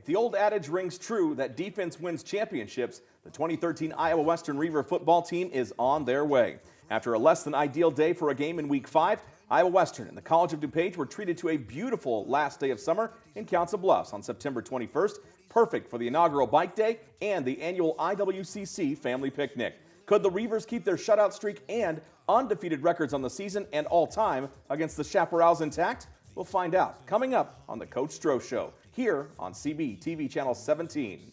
If the old adage rings true that defense wins championships, the 2013 Iowa Western Reaver football team is on their way. After a less than ideal day for a game in Week 5, Iowa Western and the College of Dupage were treated to a beautiful last day of summer in Council Bluffs on September 21st, perfect for the inaugural bike day and the annual IWCC family picnic. Could the Reivers keep their shutout streak and undefeated records on the season and all-time against the Chaparrals intact? We'll find out coming up on the Coach Stroh Show here on CB TV Channel 17.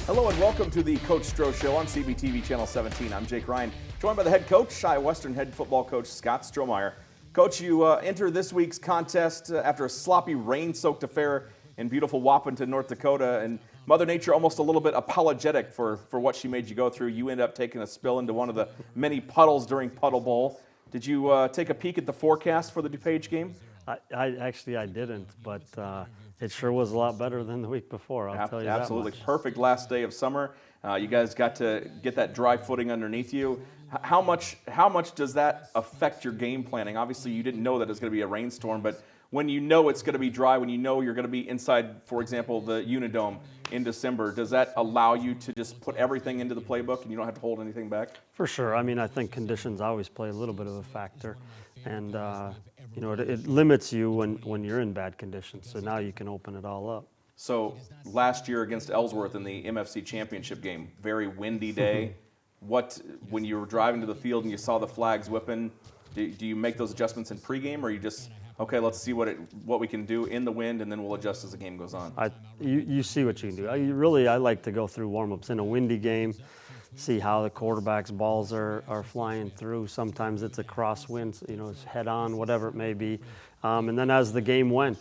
Hello and welcome to the Coach Stroh Show on CBTV Channel 17. I'm Jake Ryan, joined by the head coach, Iowa Western head football coach Scott Strohmeyer. Coach, you enter this week's contest after a sloppy rain-soaked affair in beautiful Wappington, North Dakota, and Mother Nature almost a little bit apologetic for what she made you go through. You end up taking a spill into one of the many puddles during Puddle Bowl. Did you take a peek at the forecast for the DuPage game? I didn't, but it sure was a lot better than the week before, I'll tell you that much. Absolutely. Perfect last day of summer. You guys got to get that dry footing underneath you. How much does that affect your game planning? Obviously, you didn't know that it was going to be a rainstorm, but when you know it's going to be dry, when you know you're going to be inside, for example, the Unidome in December, does that allow you to just put everything into the playbook and you don't have to hold anything back? For sure. I mean, I think conditions always play a little bit of a factor, and it limits you when you're in bad conditions. So now you can open it all up. So last year against Ellsworth in the MFC championship game, very windy day. When you were driving to the field and you saw the flags whipping, do you make those adjustments in pregame, or you just okay, let's see what we can do in the wind, and then we'll adjust as the game goes on? You see what you can do. I like to go through warm-ups in a windy game, see how the quarterback's balls are flying through. Sometimes it's a crosswind, it's head-on, whatever it may be. And then as the game went,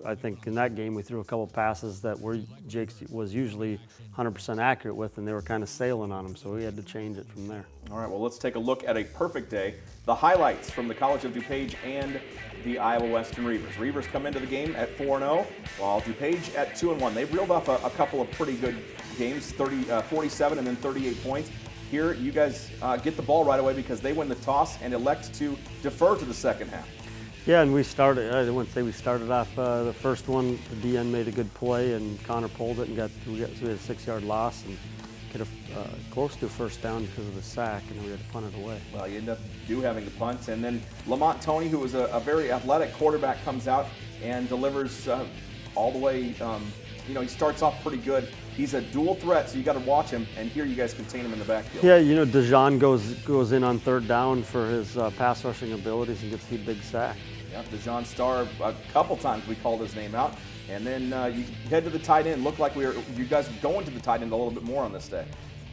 I think in that game we threw a couple passes that Jake was usually 100% accurate with, and they were kind of sailing on him, so we had to change it from there. All right, well, let's take a look at a perfect day. The highlights from the College of Dupage and the Iowa Western Reivers. Reivers come into the game at 4-0, while Dupage at 2-1. They've reeled off a couple of pretty good games, 47 and then 38 points. Here, you guys get the ball right away because they win the toss and elect to defer to the second half. Yeah, and I wouldn't say we started off the first one. The DN made a good play, and Connor pulled it, and we had a 6-yard loss, and get close to a first down because of the sack, and we had to punt it away. Well, you end up having to punt, and then Lamont Toney, who was a very athletic quarterback, comes out and delivers all the way. He starts off pretty good. He's a dual threat, so you got to watch him, and here you guys contain him in the backfield. Yeah, Dejan goes in on third down for his pass rushing abilities and gets the big sack. Yeah, Dejan Starr, a couple times we called his name out. And then you head to the tight end. Looked like you guys were going to the tight end a little bit more on this day.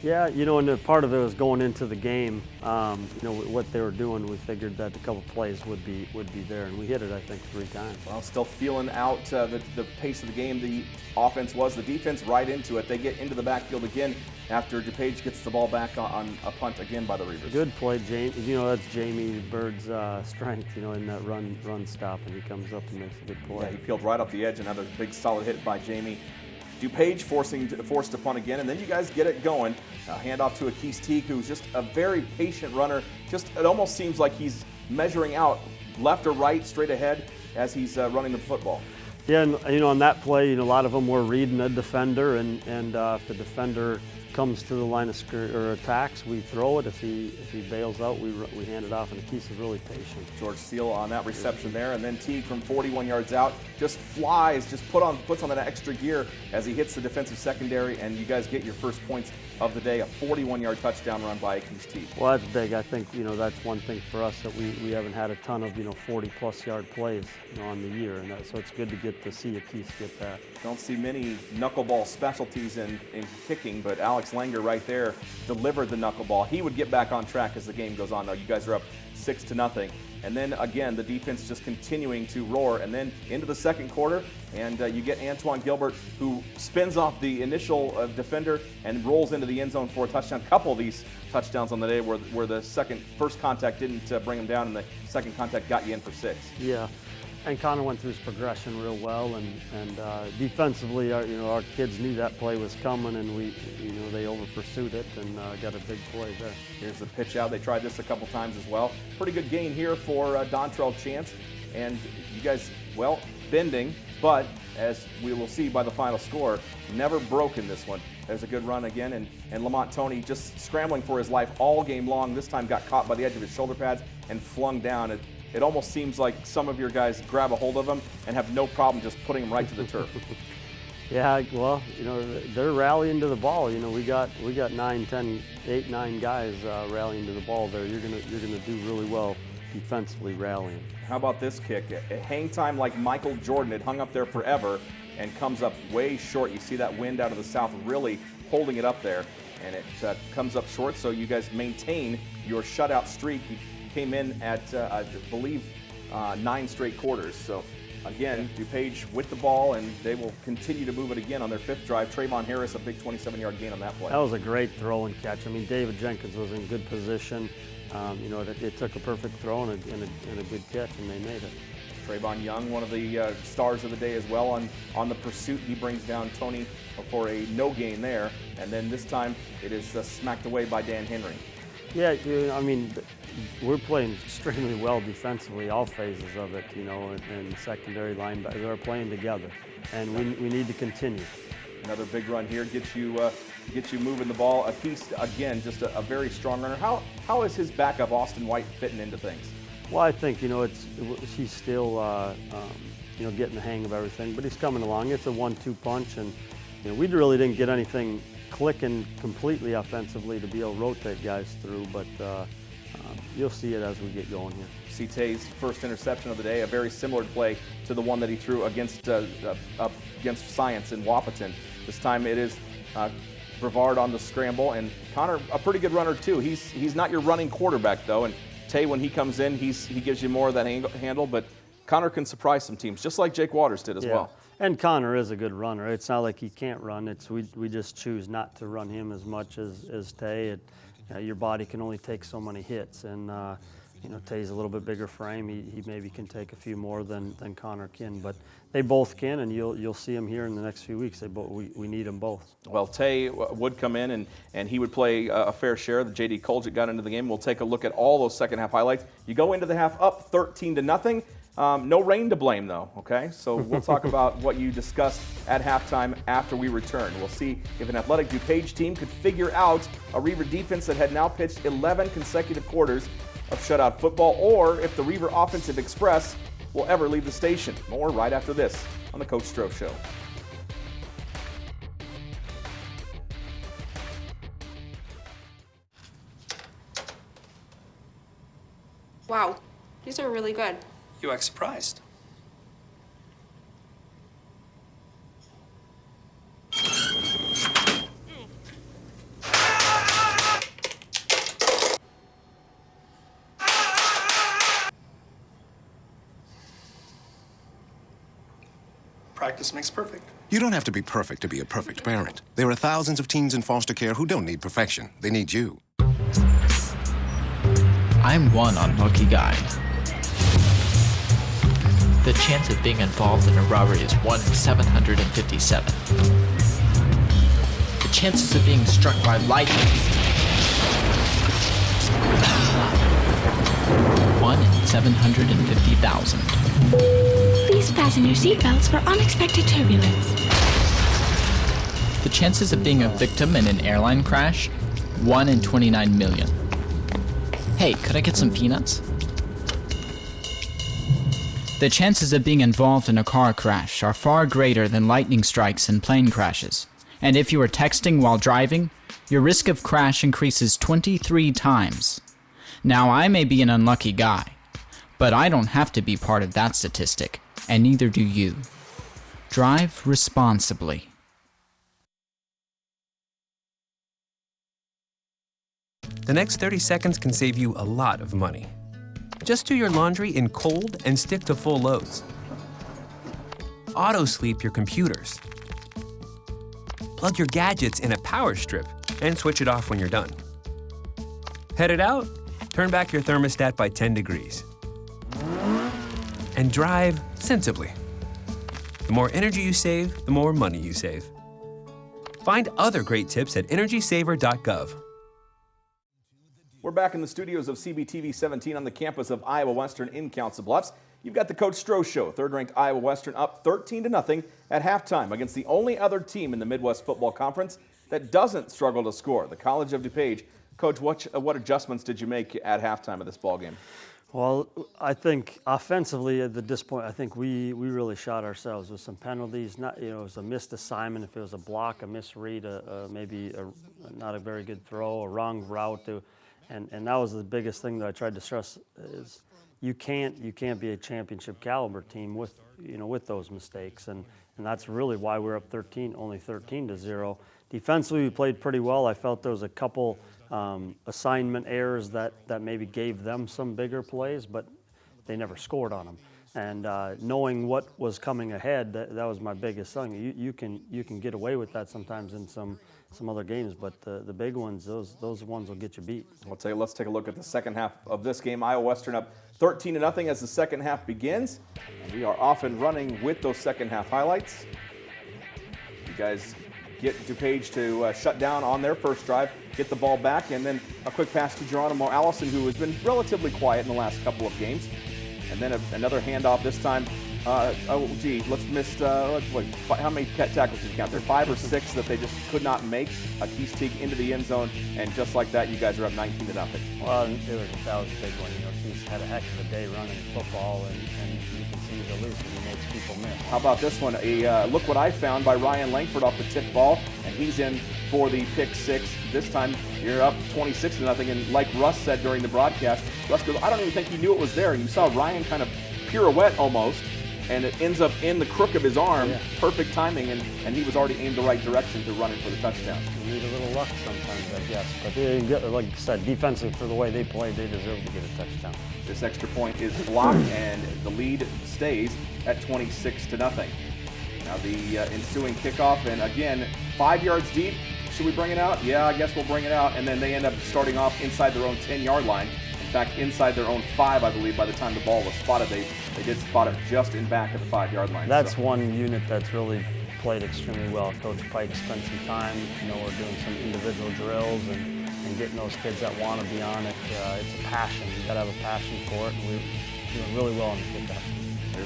Yeah, and part of it was going into the game. What they were doing, we figured that a couple plays would be there, and we hit it, I think, 3 times. Well, still feeling out the pace of the game. The offense was, the defense right into it. They get into the backfield again after DuPage gets the ball back on a punt again by the Reivers. Good play, Jamie. That's Jamie Bird's strength, in that run stop, and he comes up and makes a good play. Yeah, he peeled right off the edge. Another big solid hit by Jamie. DuPage forced to punt again, and then you guys get it going. Hand off to Akis Teague, who's just a very patient runner. It almost seems like he's measuring out left or right, straight ahead as he's running the football. Yeah, and on that play, a lot of them were reading a defender, and if the defender comes to the line of or attacks, we throw it. If he bails out, we hand it off, and Akis is really patient. George Steele on that reception there, and then Teague from 41 yards out just flies, puts on that extra gear as he hits the defensive secondary, and you guys get your first points of the day, a 41-yard touchdown run by Akis Teague. Well, that's big. I think that's one thing for us that we haven't had a ton of 40-plus yard plays on the year, and so it's good to see Akis get that. Don't see many knuckleball specialties in kicking, but Alex Alex Langer right there delivered the knuckleball. He would get back on track as the game goes on. Now you guys are up 6-0. And then again, the defense just continuing to roar. And then into the second quarter, and you get Antoine Gilbert, who spins off the initial defender and rolls into the end zone for a touchdown. A couple of these touchdowns on the day where the first contact didn't bring him down, and the second contact got you in for 6. Yeah. And Connor went through his progression real well, and defensively, our kids knew that play was coming, and they over pursued it and got a big play there. Here's the pitch out. They tried this a couple times as well. Pretty good gain here for Dontrell Chance, and you guys, well, bending, but as we will see by the final score, never broken this one. There's a good run again, and Lamont Toney just scrambling for his life all game long. This time got caught by the edge of his shoulder pads and flung down. It almost seems like some of your guys grab a hold of him and have no problem just putting him right to the turf. Yeah, well, they're rallying to the ball. We got 9, 10, 8, 9 guys rallying to the ball there. You're gonna do really well defensively rallying. How about this kick? A hang time like Michael Jordan. It hung up there forever and comes up way short. You see that wind out of the south really holding it up there, and it comes up short. So you guys maintain your shutout streak. You came in at, I believe, 9 straight quarters. So again, DuPage with the ball, and they will continue to move it again on their 5th drive. Trayvon Harris, a big 27-yard gain on that play. That was a great throw and catch. I mean, David Jenkins was in good position. It took a perfect throw and a good catch, and they made it. Trayvon Young, one of the stars of the day as well on the pursuit. He brings down Toney for a no gain there, and then this time it is smacked away by Dan Henry. Yeah, I mean, we're playing extremely well defensively, all phases of it, and secondary linebackers are playing together, and we need to continue. Another big run here gets you moving the ball. He's, again, just a very strong runner. How is his backup, Austin White, fitting into things? Well, I think, he's still, getting the hang of everything, but he's coming along. It's a 1-2 punch, and, we really didn't get anything clicking completely offensively to be able to rotate guys through, but you'll see it as we get going here. See Tay's first interception of the day, a very similar play to the one that he threw against Science in Wahpeton. This time it is Brevard on the scramble, and Connor, a pretty good runner too. He's not your running quarterback though, and Tay, when he comes in, he gives you more of that handle, but Connor can surprise some teams, just like Jake Waters did as well. And Connor is a good runner. It's not like he can't run. We just choose not to run him as much as Tay. Your body can only take so many hits, and Tay's a little bit bigger frame. He maybe can take a few more than Connor can, but they both can, and you'll see them here in the next few weeks. We need them both. Well, Tay would come in and he would play a fair share. The J.D. Colgett got into the game. We'll take a look at all those second half highlights. You go into the half up 13-0. No rain to blame, though, okay? So we'll talk about what you discussed at halftime after we return. We'll see if an athletic DuPage team could figure out a Reivers defense that had now pitched 11 consecutive quarters of shutout football, or if the Reivers Offensive Express will ever leave the station. More right after this on the Coach Stroh Show. Wow, these are really good. You act surprised. Practice makes perfect. You don't have to be perfect to be a perfect parent. There are thousands of teens in foster care who don't need perfection. They need you. I'm one unlucky guy. The chance of being involved in a robbery is 1 in 757. The chances of being struck by lightning, 1 in 750,000. Please fasten your seatbelts for unexpected turbulence. The chances of being a victim in an airline crash, 1 in 29 million. Hey, could I get some peanuts? The chances of being involved in a car crash are far greater than lightning strikes and plane crashes. And if you are texting while driving, your risk of crash increases 23 times. Now, I may be an unlucky guy, but I don't have to be part of that statistic, and neither do you. Drive responsibly. the next 30 seconds can save you a lot of money. Just do your laundry in cold and stick to full loads. Auto-sleep your computers. Plug your gadgets in a power strip and switch it off when you're done. Headed out? Turn back your thermostat by 10 degrees. And drive sensibly. The more energy you save, the more money you save. Find other great tips at energysaver.gov. We're back in the studios of CBTV 17 on the campus of Iowa Western in Council Bluffs. You've got the Coach Stroh Show, third-ranked Iowa Western up 13-0 at halftime against the only other team in the Midwest Football Conference that doesn't struggle to score, the College of Dupage. Coach, what adjustments did you make at halftime of this ball game? Well, I think offensively at this point, I think we really shot ourselves with some penalties. Not, it was a missed assignment. If it was a block, a misread, maybe not a very good throw, a wrong route, and that was the biggest thing that I tried to stress is you can't be a championship caliber team with those mistakes, and that's really why we're up only 13-0. Defensively, we played pretty well. I felt there was a couple assignment errors that maybe gave them some bigger plays, but they never scored on them. And knowing what was coming ahead, that was my biggest thing. You can get away with that sometimes in some other games, but the big ones, those ones will get you beat. Let's take a look at the second half of this game. Iowa Western up 13-0 as the second half begins. And we are off and running with those second half highlights. You guys get DuPage to shut down on their first drive, get the ball back, and then a quick pass to Geronimo Allison, who has been relatively quiet in the last couple of games. And then another handoff this time. How many tackles did you count there? 5 or 6 that they just could not make. A Keys Teague into the end zone, and just like that, you guys are up 19-0. Well, that was a big one. He's had a heck of a day running football, and you can see he's elusive. He makes people miss. How about this one? Look what I found by Ryan Langford off the tip ball, and he's in for the pick 6. This time, you're up 26-0, and like Russ said during the broadcast, Russ goes, I don't even think he knew it was there. And you saw Ryan kind of pirouette almost, and it ends up in the crook of his arm. Yeah. Perfect timing, and he was already aimed the right direction to run it for the touchdown. You need a little luck sometimes, I guess. But like you said, defensive for the way they played, they deserve to get a touchdown. This extra point is blocked, and the lead stays at 26-0. Now the ensuing kickoff, and again, 5 yards deep. Should we bring it out? Yeah, I guess we'll bring it out. And then they end up starting off inside their own 10-yard line. In fact, inside their own 5, I believe, by the time the ball was spotted. They did spot it just in back of the 5-yard line. That's one unit that's really played extremely well. Coach Pike spent some time. We're doing some individual drills and getting those kids that want to be on it. It's a passion. You got to have a passion for it, and we're doing really well on the kickoff.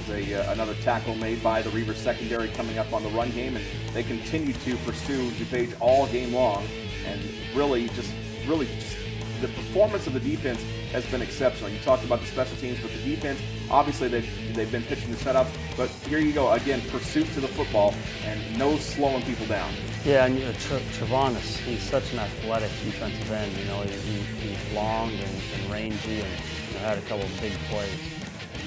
There's another tackle made by the Reivers secondary coming up on the run game, and they continue to pursue DuPage all game long, and really just the performance of the defense has been exceptional. You talked about the special teams, but the defense, obviously they've been pitching the shutouts, but here you go again, pursuit to the football and no slowing people down. Yeah, and Travanis, he's such an athletic defensive end. He's long and rangy, and had a couple of big plays.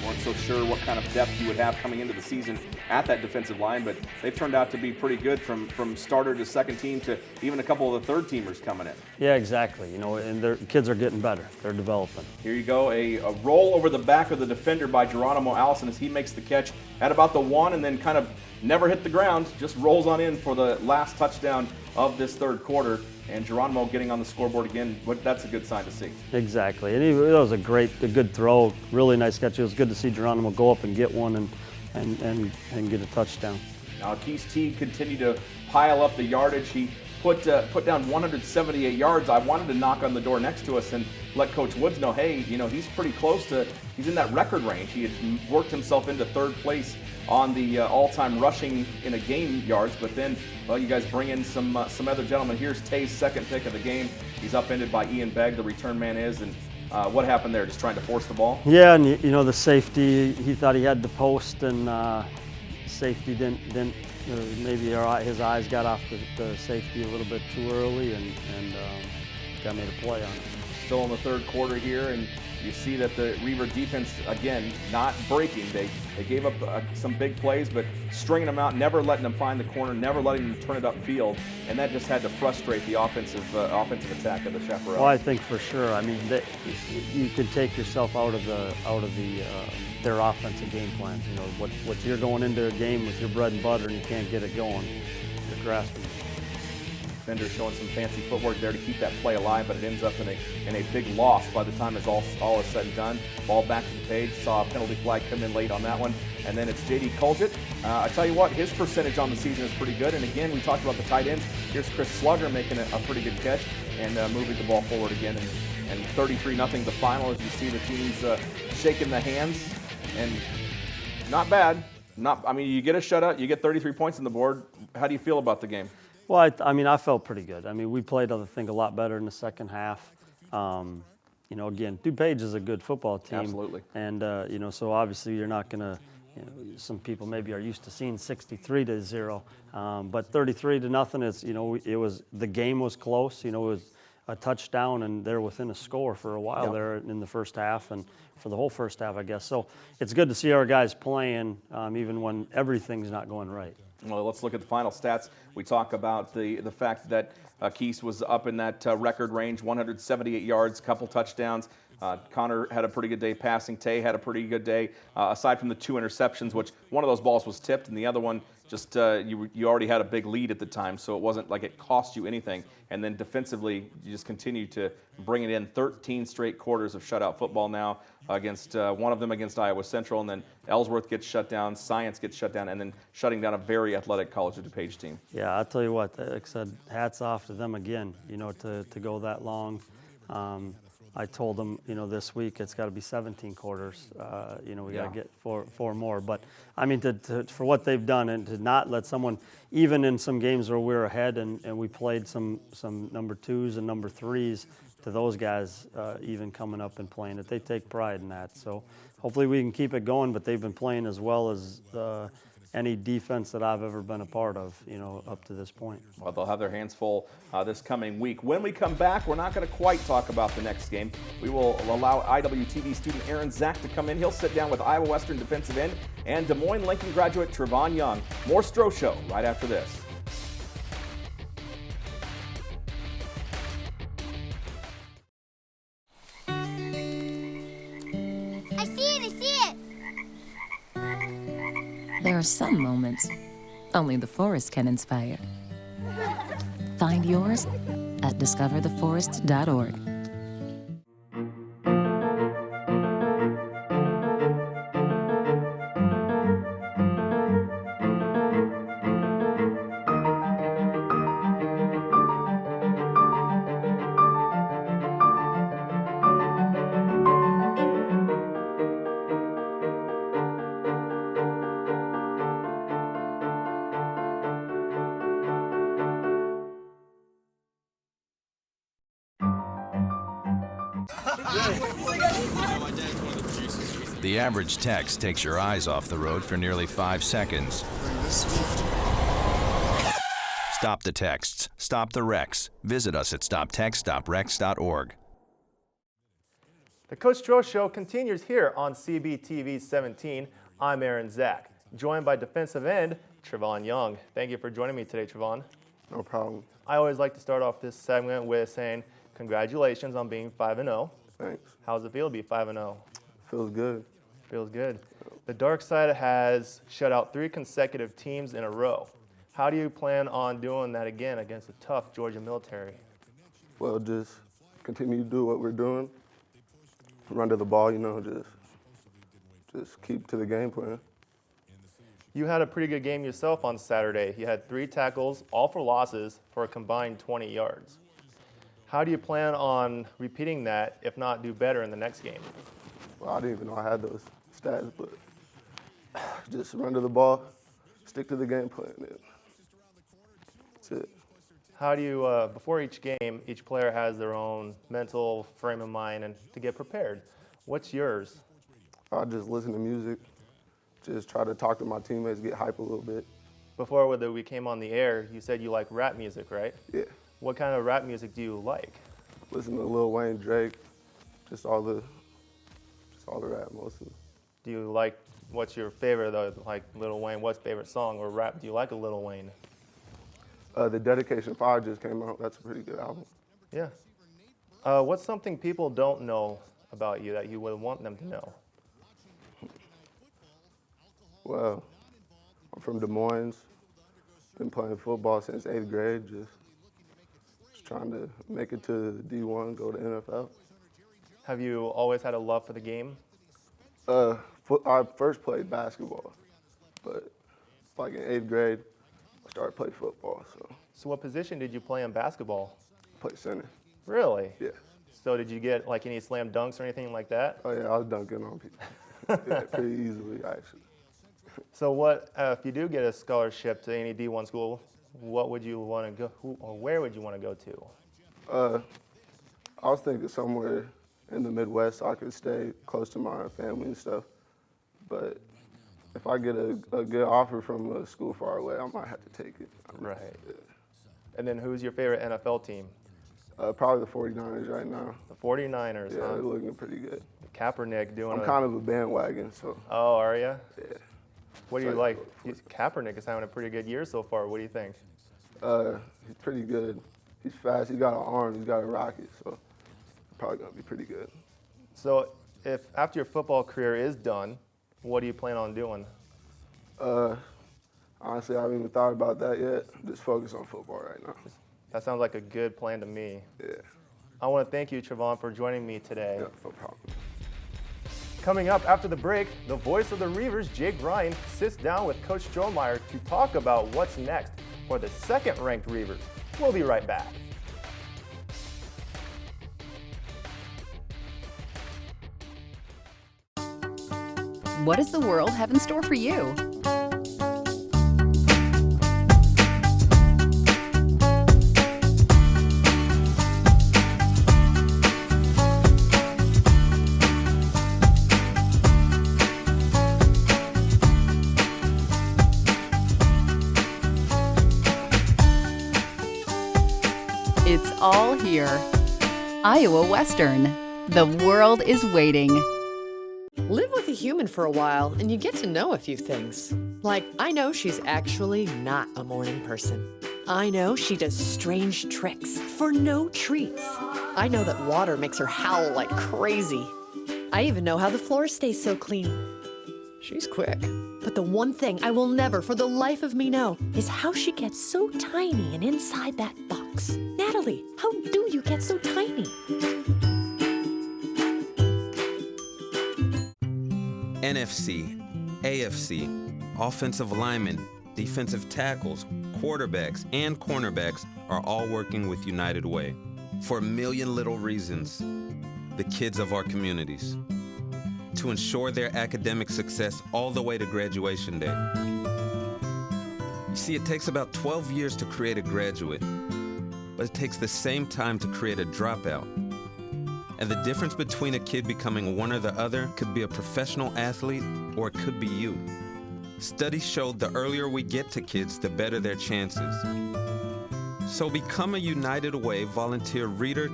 Weren't so sure what kind of depth you would have coming into the season at that defensive line, but they've turned out to be pretty good from starter to second team to even a couple of the third teamers coming in. Yeah, exactly. And their kids are getting better. They're developing. Here you go, a roll over the back of the defender by Geronimo Allison as he makes the catch at about the 1 and then kind of never hit the ground, just rolls on in for the last touchdown of this third quarter. And Geronimo getting on the scoreboard again, that's a good sign to see. Exactly, and that was a good throw, really nice catch. It was good to see Geronimo go up and get one and get a touchdown. Now Keys Teague continued to pile up the yardage. He put down 178 yards. I wanted to knock on the door next to us and let Coach Woods know, hey, he's pretty close to, he's in that record range. He had worked himself into third place on the all-time rushing in a game yards, but then, well, you guys bring in some other gentlemen. Here's Tay's second pick of the game. He's upended by Ian Begg, the return man is, and what happened there? Just trying to force the ball? Yeah, and the safety, he thought he had the post, and safety didn't maybe his eyes got off the safety a little bit too early, and got made a play on it. Still in the third quarter here, and You see that the Reivers defense, again, not breaking. They gave up some big plays, but stringing them out, never letting them find the corner, never letting them turn it upfield, and that just had to frustrate the offensive attack of the Chaparral. Well, I think for sure. I mean, you can take yourself out of their offensive game plans. You know, what you're going into a game with your bread and butter, and you can't get it going. You're grasping. Defender showing some fancy footwork there to keep that play alive, but it ends up in a big loss by the time it's all is said and done. Ball back to the page. Saw a penalty flag come in late on that one, and then it's J.D. Colgett. I tell you what, his percentage on the season is pretty good. And again, we talked about the tight ends. Here's Chris Slugger making a pretty good catch and moving the ball forward again. And 33-0 the final as you see the teams shaking the hands. And not bad. I mean, you get a shutout, you get 33 points on the board. How do you feel about the game? Well, I mean, I felt pretty good. I mean, we played, I think, a lot better in the second half. You know, again, DuPage is a good football team. Absolutely. And, you know, so obviously you're not going to, some people maybe are used to seeing 63-0. But 33-0 is, you know, the game was close. You know, it was a touchdown and they're within a score for a while there in the first half and for the whole first half, I guess. So it's good to see our guys playing even when everything's not going right. Well, let's look at the final stats. We talk about the fact that Keese was up in that record range, 178 yards, couple touchdowns. Connor had a pretty good day passing. Tay had a pretty good day, aside from the 2 interceptions, which one of those balls was tipped, and the other one just you already had a big lead at the time, so it wasn't like it cost you anything. And then defensively, you just continue to bring it in. 13 straight quarters of shutout football now against one of them against Iowa Central, and then Ellsworth gets shut down, Science gets shut down, and then shutting down a very athletic College of DuPage team. Yeah, I'll tell you what, like I said, hats off to them again, you know, to go that long. I told them, you know, this week it's got to be 17 quarters. You know, we got to get four more. But, I mean, for what they've done and to not let someone, even in some games where we're ahead and we played some number 2s and number 3s, to those guys even coming up and playing it. They take pride in that. So hopefully we can keep it going, but they've been playing as well as any defense that I've ever been a part of, you know, up to this point. Well, they'll have their hands full this coming week. When we come back, we're not going to quite talk about the next game. We will allow IWTV student Aaron Zach to come in. He'll sit down with Iowa Western defensive end and Des Moines Lincoln graduate Trevon Young. More Stroh Show right after this. There are some moments only the forest can inspire. Find yours at discovertheforest.org. The average text takes your eyes off the road for nearly 5 seconds. Stop the texts. Stop the wrecks. Visit us at stoptextsstopwrecks.org. The Coach Stroh Show continues here on CBTV 17. I'm Aaron Zach, joined by defensive end Trevon Young. Thank you for joining me today, Trevon. No problem. I always like to start off this segment with saying congratulations on being 5-0. Thanks. How does it feel to be 5-0? Feels good. Feels good. The dark side has shut out 3 consecutive teams in a row. How do you plan on doing that again against a tough Georgia military? Well, just continue to do what we're doing. Run to the ball, you know, just keep to the game plan. You had a pretty good game yourself on Saturday. You had 3 tackles, all for losses, for a combined 20 yards. How do you plan on repeating that, if not do better in the next game? Well, I didn't even know I had those stats, but just run to the ball, stick to the game plan. That's it. How do you, before each game, each player has their own mental frame of mind and to get prepared. What's yours? I just listen to music, just try to talk to my teammates, get hype a little bit. Before we came on the air, you said you like rap music, right? Yeah. What kind of rap music do you like? Listen to Lil Wayne, Drake, just all the That's all the rap mostly. Do you like, what's your favorite, though? Like Lil Wayne, what's favorite song or rap do you like of Lil Wayne? The Dedication 5 just came out. That's a pretty good album. Yeah. What's something people don't know about you that you would want them to know? Well, I'm from Des Moines. Been playing football since 8th grade. Just trying to make it to D1, go to NFL. Have you always had a love for the game? I first played basketball, but like in 8th grade, I started playing football. So what position did you play in basketball? I played center. Really? Yeah. So did you get like any slam dunks or anything like that? Oh yeah, I was dunking on people. Yeah, pretty easily actually. So what, if you do get a scholarship to any D1 school, what would you want to go, or where would you want to go to? I was thinking somewhere in the Midwest so I could stay close to my family and stuff. But if I get a good offer from a school far away, I might have to take it. Right. Yeah. And then who's your favorite NFL team? Probably the 49ers right now. The 49ers, Yeah, huh? they're looking pretty good. Kaepernick doing I'm kind of a bandwagon, so. Oh, are you? Yeah. What do you like? Kaepernick is having a pretty good year so far. What do you think? He's pretty good. He's fast. He's got an arm. He's got a rocket, so probably gonna be pretty good. So, if after your football career is done, what do you plan on doing? Honestly, I haven't even thought about that yet. I'm just focused on football right now. That sounds like a good plan to me. Yeah. I want to thank you, Trevon, for joining me today. Yeah, no problem. Coming up after the break, the voice of the Reivers, Jake Ryan, sits down with Coach Stroh to talk about what's next for the second-ranked Reivers. We'll be right back. What does the world have in store for you? It's all here. Iowa Western. The world is waiting. Live with a human for a while and you get to know a few things. Like, I know she's actually not a morning person. I know she does strange tricks for no treats. I know that water makes her howl like crazy. I even know how the floor stays so clean. She's quick. But the one thing I will never for the life of me know is how she gets so tiny and inside that box. Natalie, how do you get so tiny? NFC, AFC, offensive linemen, defensive tackles, quarterbacks, and cornerbacks are all working with United Way for a million little reasons. The kids of our communities. To ensure their academic success all the way to graduation day. You see, it takes about 12 years to create a graduate, but it takes the same time to create a dropout. And the difference between a kid becoming one or the other could be a professional athlete, or it could be you. Studies showed the earlier we get to kids, the better their chances. So become a United Way volunteer reader,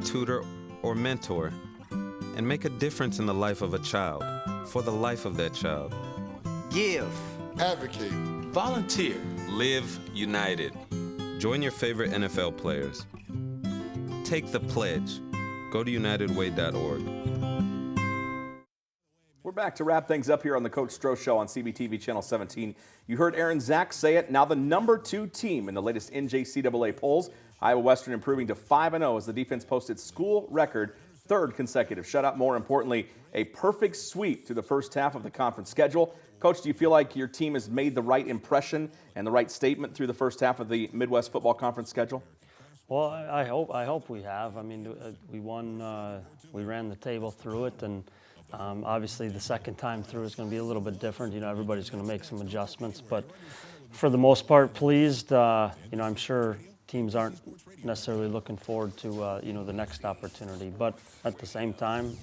tutor, or mentor, and make a difference in the life of a child, for the life of that child. Give. Advocate. Volunteer. Live united. Join your favorite NFL players. Take the pledge. Go to unitedway.org. We're back to wrap things up here on the Coach Stroh Show on CBTV Channel 17. You heard Aaron Zach say it. Now the number 2 team in the latest NJCAA polls. Iowa Western improving to 5-0 as the defense posted school record 3rd consecutive shutout. More importantly, a perfect sweep through the first half of the conference schedule. Coach, do you feel like your team has made the right impression and the right statement through the first half of the Midwest Football Conference schedule? Well, I hope we have. I mean, we won. We ran the table through it, and obviously the second time through is going to be a little bit different. You know, everybody's going to make some adjustments, but for the most part, pleased. You know, I'm sure teams aren't necessarily looking forward to you know, the next opportunity, but at the same time,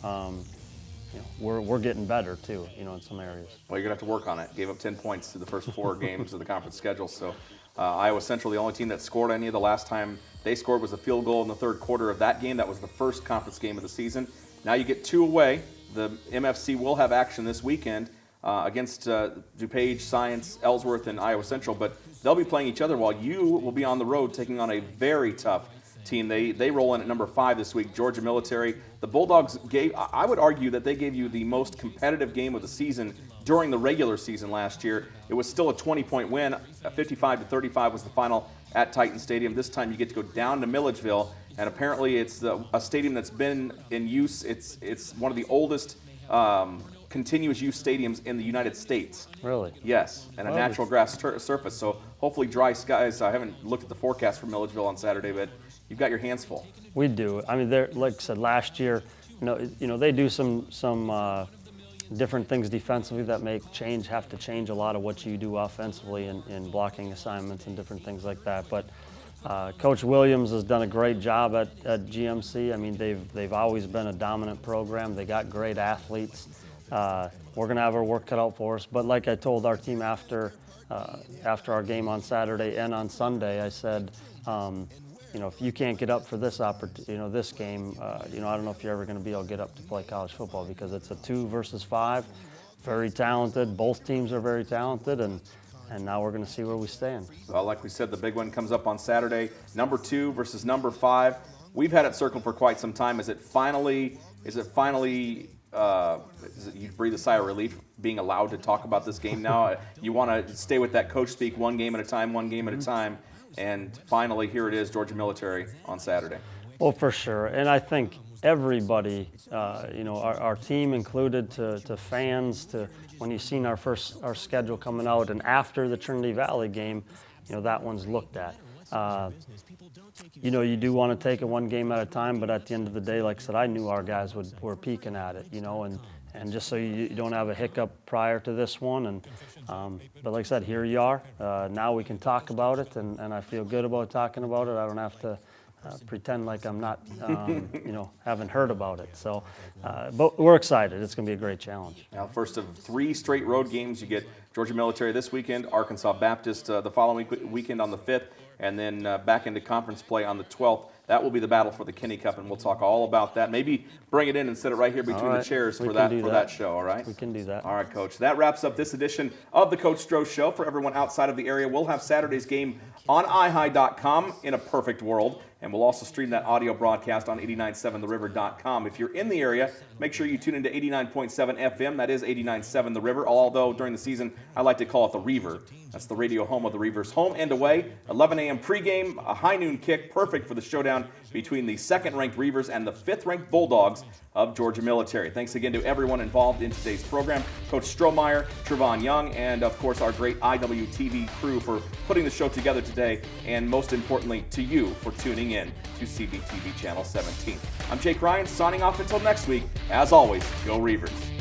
you know, we're getting better too, you know, in some areas. Well, you're gonna have to work on it. Gave up 10 points through the first 4 games of the conference schedule, so Iowa Central, the only team that scored any of the last time they scored was a field goal in the 3rd quarter of that game. That was the first conference game of the season. Now you get 2 away the MFC will have action this weekend against DuPage, Science, Ellsworth, and Iowa Central, but they'll be playing each other while you will be on the road taking on a very tough team. They roll in at number 5 this week, Georgia Military. The Bulldogs I would argue that they gave you the most competitive game of the season during the regular season last year. It was still a 20-point win. 55-35 was the final at Titan Stadium. This time you get to go down to Milledgeville, and apparently it's a stadium that's been in use. It's one of the oldest continuous use stadiums in the United States. Really? Yes, and a natural grass surface. So hopefully dry skies. I haven't looked at the forecast for Milledgeville on Saturday, but you've got your hands full. We do. I mean, like I said, last year, they do some different things defensively that have to change a lot of what you do offensively in blocking assignments and different things like that. But Coach Williams has done a great job at GMC. I mean, they've always been a dominant program. They got great athletes. We're going to have our work cut out for us. But like I told our team after our game on Saturday and on Sunday, I said, if you can't get up for this this game, I don't know if you're ever going to be able to get up to play college football, because it's a 2 versus 5, very talented. Both teams are very talented, and now we're going to see where we stand. Well, like we said, the big one comes up on Saturday. Number 2 versus number 5. We've had it circled for quite some time. Is it finally? You breathe a sigh of relief being allowed to talk about this game now? You want to stay with that coach speak, one game at a time, and finally here it is, Georgia Military on Saturday. Well, for sure, and I think everybody, our team included, to fans, to when you've seen our schedule coming out, and after the Trinity Valley game, that one's looked at. You do want to take it one game at a time, but at the end of the day, like I said, I knew our guys were peeking at it, and just so you don't have a hiccup prior to this one. But like I said, here you are. Now we can talk about it, and I feel good about talking about it. I don't have to pretend like I'm not, haven't heard about it. So, but we're excited. It's going to be a great challenge. Now, first of 3 straight road games. You get Georgia Military this weekend, Arkansas Baptist the following weekend on the 5th, and then back into conference play on the 12th. That will be the battle for the Kinney Cup, and we'll talk all about that. Maybe bring it in and set it right here between the chairs for that show, all right? We can do that. All right, Coach. That wraps up this edition of the Coach Stroh Show. For everyone outside of the area, we'll have Saturday's game on ihigh.com in a perfect world, and we'll also stream that audio broadcast on 897theriver.com. If you're in the area, make sure you tune into 89.7 FM. That is 89.7 The River, although during the season, I like to call it the Reaver. That's the radio home of the Reivers. Home and away, 11 a.m. pregame, a high noon kick, perfect for the showdown between the 2nd-ranked Reivers and the 5th-ranked Bulldogs of Georgia Military. Thanks again to everyone involved in today's program, Coach Strohmeyer, Trevon Young, and of course our great IWTV crew for putting the show together today, and most importantly to you for tuning in to CBTV Channel 17. I'm Jake Ryan, signing off until next week. As always, go Reivers.